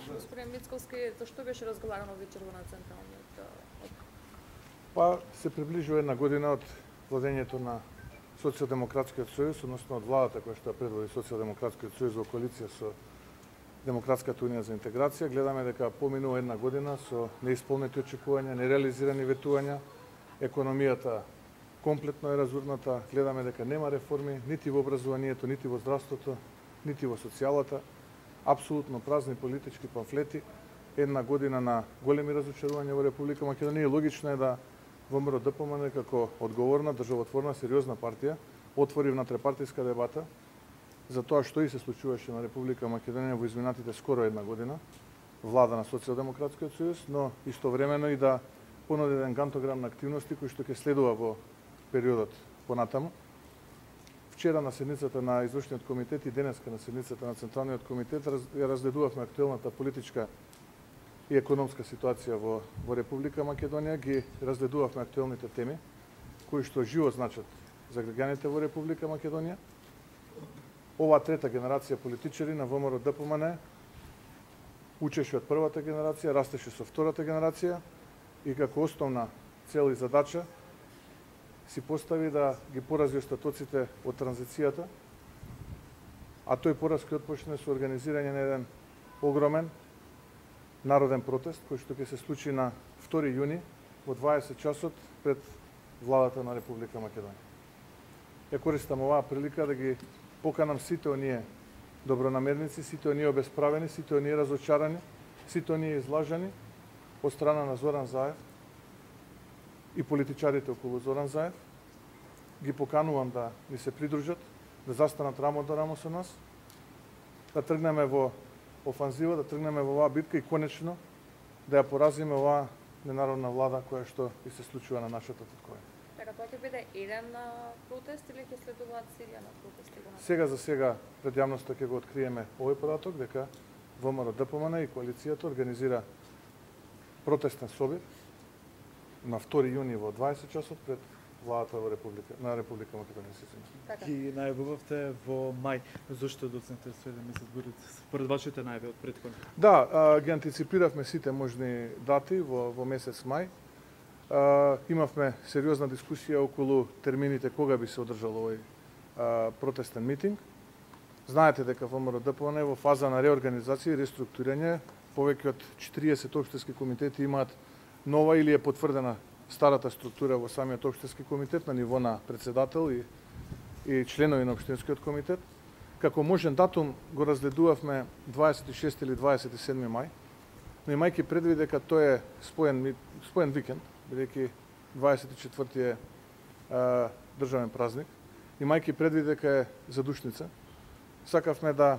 Господин Мицковски, зашто беше разговарано вечер на Централниот Па се приближува една година од владењето на Социјалдемократскиот сојуз, односно од владата која што ја предводи Социјалдемократскиот сојуз во коалиција со Демократската унија за интеграција. Гледаме дека поминува една година со неисполнети очекувања, нереализирани ветувања, економијата комплетно е разурната, гледаме дека нема реформи нити во образованието, нити во здравството, нити во социјалата, апсолутно празни политички памфлети, една година на големи разочарувања во Република Македонија. Логично е да ВМРО ДПМН како одговорна, државотворна, сериозна партија отвори внатрепартиска дебата за тоа што и се случуваше на Република Македонија во изминатите скоро една година, влада на Социјалдемократскиот сојуз, но истовремено и да понуди еден гантограм на активности кои што ќе следува во периодот понатаму. Вчера на седницата на извршниот комитет и денеска на седницата на Централниот комитет ја разгледувавме актуелната политичка и економска ситуација во Република Македонија, ги разгледувавме актуелните теми кои што живо значат за граѓаните во Република Македонија. Оваа трета генерација политичари на ВМРО ДПМН учеше од првата генерација, растеше со втората генерација и како основна цел и задача си постави да ги порази остатоците од транзицијата, а тој пораз ќе отпочне со организирање на еден огромен народен протест кој што ќе се случи на 2 јуни во 20 часот пред владата на Република Македонија. Ја користам оваа прилика да ги поканам сите оние добронамерници, сите оние обесправени, сите оние разочарани, сите оние излажани од страна на Зоран Заев и политичарите околу Зоран Заев. Ги поканувам да ни се придружат, да застанат рамо до рамо со нас, да тргнеме во офанзива, да тргнеме во оваа битка и конечно да ја поразиме оваа ненародна влада која што и се случува на нашата татковина. Така, тоа ќе биде еден протест или ќе следуваат серија на протести? Сега за сега пред јавноста ќе го откриеме овој податок дека ВМРО ДПМН и коалицијата организира протестен собир на 2 јуни во 20 часот пред владата на Република Македонија. Ги најавувавте во мај. Зошто доцнете се да се зборите според вашите најави од претходно? Да, ги антиципиравме сите можни дати во месец мај. Имавме сериозна дискусија околу термините кога би се одржал овој протестен митинг. Знаете дека ВМРО ДПМН е во фаза на реорганизација и реструктурирање. Повеќе од 40 општински комитети имаат нова или е потврдена старата структура во самиот општински комитет на ниво на председател и членови на општинскиот комитет. Како можен датум го разгледувавме 26 или 27 мај, но имајќи предвид дека тој е споен викенд, бидејќи 24 е државен празник, имајќи предвид дека е задушница, сакавме да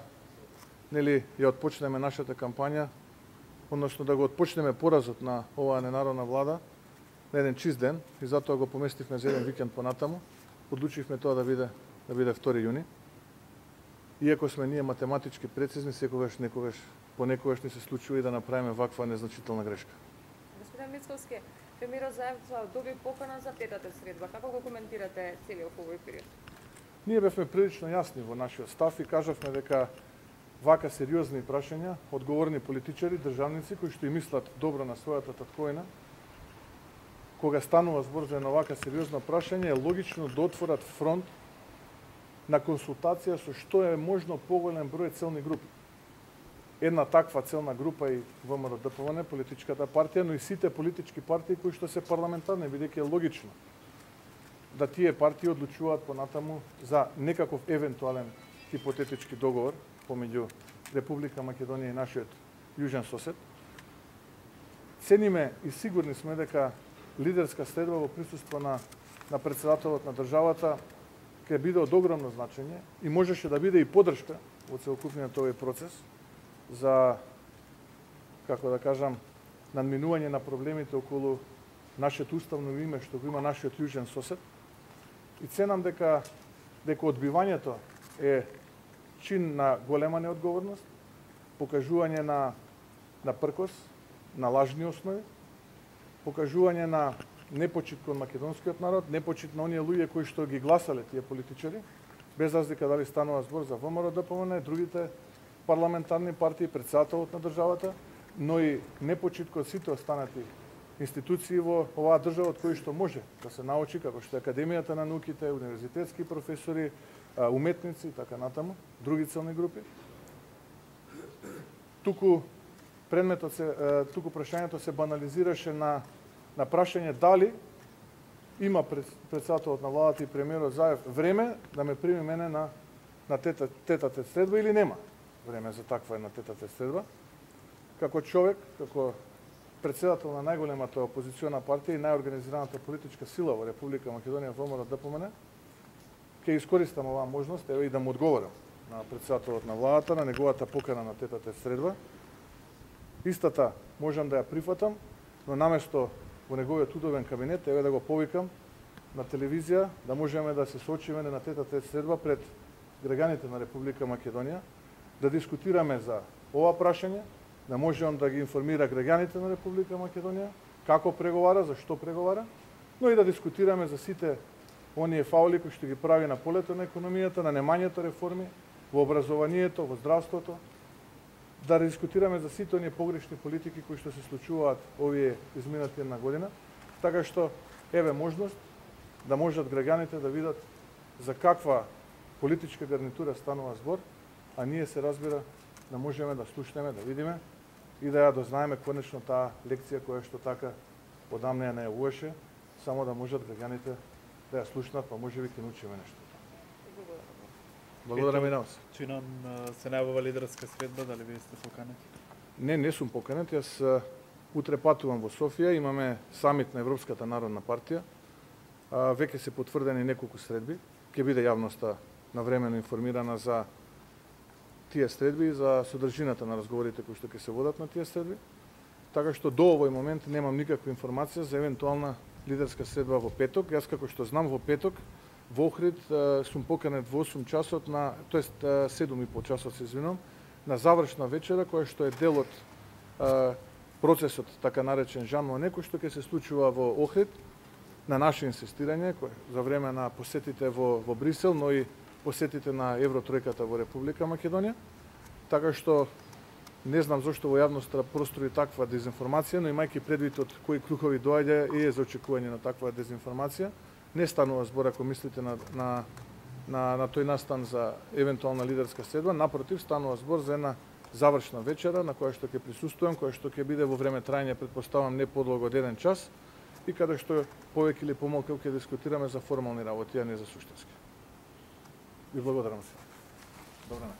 ја отпочнеме нашата кампања, односно да го отпочнеме поразот на оваа ненародна влада на еден чист ден и затоа го поместивме за еден викенд понатаму. Одлучивме тоа да биде 2 јуни. Иако сме ние математички прецизни, понекогаш ни се случува и да направиме ваква незначителна грешка. Господин Мицковски, премиерот Заев доби покана за петата средба. Како го коментирате целиот овој период? Ние бевме прилично јасни во нашиот став и кажавме дека вака сериозни прашања, одговорни политичари, државници кои што и мислат добро на својата татковина, кога станува збор за едно вака сериозно прашање, е логично да отворат фронт на консултација со што е можно поголем број целни групи. Една таква целна група и ВМРО ДПМН, политичката партија, но и сите политички партии кои што се парламентарни, бидејќи е логично да тие партии одлучуваат понатаму за некаков евентуален хипотетички договор помеѓу Република Македонија и нашиот јужен сосед. Цениме и сигурни сме дека лидерска следба во присуство на председателот на државата ќе биде од огромно значење и можеше да биде и поддршка во целокупниот овој процес за, како да кажам, надминување на проблемите околу нашето уставно име што го има нашиот јужен сосед. И ценам дека одбивањето е чин на голема неодговорност, покажување на пркос, на лажни основи, покажување на непочит кон македонскиот народ, непочит на оние луѓе кои што ги гласале тие политичари, без разлика дали станува збор за ВМРО ДПМН, другите парламентарни партии, председателот на државата, но и непочитко од сите останати институции во оваа држава од кои што може да се научи, како што е Академијата на науките, универзитетски професори, уметници и така натаму, други целни групи. Туку прашањето се банализираше на прашање дали има председателот на владата и премиерот Заев време да ме прими мене на тета средба или нема време за таква една тета средба. Како човек, како председател на најголемата опозициона партија и најорганизираната политичка сила во Република Македонија, ВМРО ДПМН, ќе искористам оваа можност и да му одговорам на председателот на владата, на неговата покана на тетата средба. Истата можам да ја прифатам, но наместо во неговиот удобен кабинет, да го повикам на телевизија, да можеме да се соочиме на тетата средба пред граѓаните на Република Македонија, да дискутираме за ова прашање, да можам да ги информира граѓаните на Република Македонија, како преговара, зашто преговара, но и да дискутираме за сите оние фаули кои што ги прави на полето на економијата, на немањето реформи, во образованието, во здравството, да дискутираме за сите оние погрешни политики кои што се случуваат овие изминати една година, така што еве можност да можат граѓаните да видат за каква политичка гарнитура станува збор, а ние се разбира да можеме да слушнеме, да видиме и да ја дознаеме конечно таа лекција која што така одамна ја не ја уеше, само да можат граѓаните да ја слушнат, па можеби ќе научиме нешто. Благодарам и на вас. Чином се најавува лидерска средба, дали вие сте поканети? Не сум поканет. Јас утре патувам во Софија, имаме самит на Европската народна партија. Веќе се потврдени неколку средби. Ќе биде јавноста навремено информирана за тие средби и за содржината на разговорите кои што ќе се водат на тие средби. Така што до овој момент немам никаква информација за евентуална лидерска средба во петок. Јас како што знам во петок во Охрид сум поканет во 8 часот тоест 7,5 часот се извинувам, на завршна вечера која што е дел од процесот така наречен Жан Моне, кој што ќе се случува во Охрид на наше инсистирање за време на посетите во Брисел, но и посетите на Евротројката во Република Македонија. Така што не знам зошто во јавноста простори таква дезинформација, но имајќи предвид од кои кругови доаѓа и е за очекување на таква дезинформација. Не станува збор ако мислите на тој настан за евентуална лидерска средба, напротив станува збор за една завршна вечера на која што ќе присуствувам, која што ќе биде во време трајање, претпоставам не подлого од 1 час и каде што повеќе или помалку ќе дискутираме за формални работи, а не за суштински. Ви благодарам се. Добра ноќ.